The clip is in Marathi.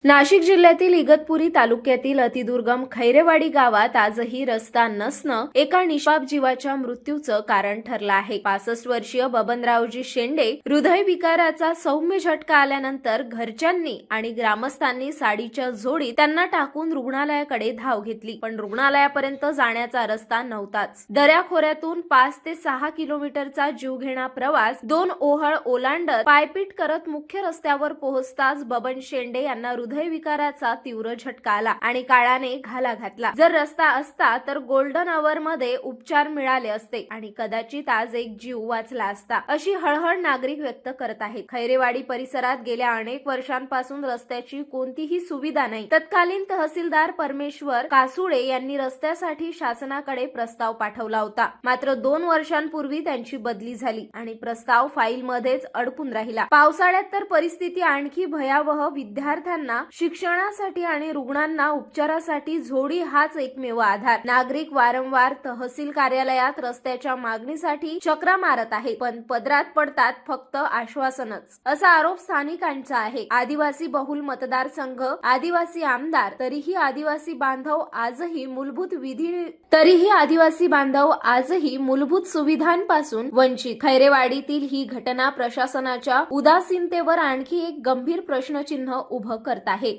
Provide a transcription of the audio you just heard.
नाशिक जिल्ह्यातील इगतपुरी तालुक्यातील अतिदुर्गम खैरेवाडी गावात आजही रस्ता नसणं एका निष्पाप जीवाच्या मृत्यूचं कारण ठरलं आहे। 65 वर्षीय बबनरावजी शेंडे हृदयविकाराचा सौम्य झटका आल्यानंतर घरच्यांनी आणि ग्रामस्थांनी साडीच्या जोडीत त्यांना टाकून रुग्णालयाकडे धाव घेतली, पण रुग्णालयापर्यंत जाण्याचा रस्ता नव्हताच। दऱ्याखोऱ्यातून 5 ते 6 किलोमीटरचा जीवघेणा प्रवास 2 ओहळ ओलांडत पायपीट करत मुख्य रस्त्यावर पोहोचताच बबन शेंडे यांना हृदयविकाराचा तीव्र झटका आला आणि काळाने घाला घातला। जर रस्ता असता तर गोल्डन आवर मध्ये उपचार मिळाले असते आणि कदाचित आज एक जीव वाचला असता, अशी हळहळ नागरिक व्यक्त करत आहेत। खैरेवाडी परिसरात गेल्या अनेक वर्षांपासून रस्त्याची कोणतीही सुविधा नाही। तत्कालीन तहसीलदार परमेश्वर कासुळे यांनी रस्त्यासाठी शासनाकडे प्रस्ताव पाठवला होता, मात्र 2 वर्षांपूर्वी त्यांची बदली झाली आणि प्रस्ताव फाईल मध्येच अडकून राहिला। पावसाळ्यात तर परिस्थिती आणखी भयावह। विद्यार्थ्यांना शिक्षणासाठी आणि रुग्णांना उपचारासाठी झोडी हाच एकमेव आधार। नागरिक वारंवार तहसील कार्यालयात रस्त्याच्या मागणीसाठी चक्रा मारत आहेत, पण पदरात पडतात फक्त आश्वासनच, असा आरोप स्थानिकांचा आहे। आदिवासी बहुल मतदारसंघ, आदिवासी आमदार, तरीही आदिवासी बांधव आजही मूलभूत सुविधांपासून वंचित। खैरेवाडीतील ही घटना प्रशासनाच्या उदासीनतेवर आणखी एक गंभीर प्रश्नचिन्ह उभं करत आहे।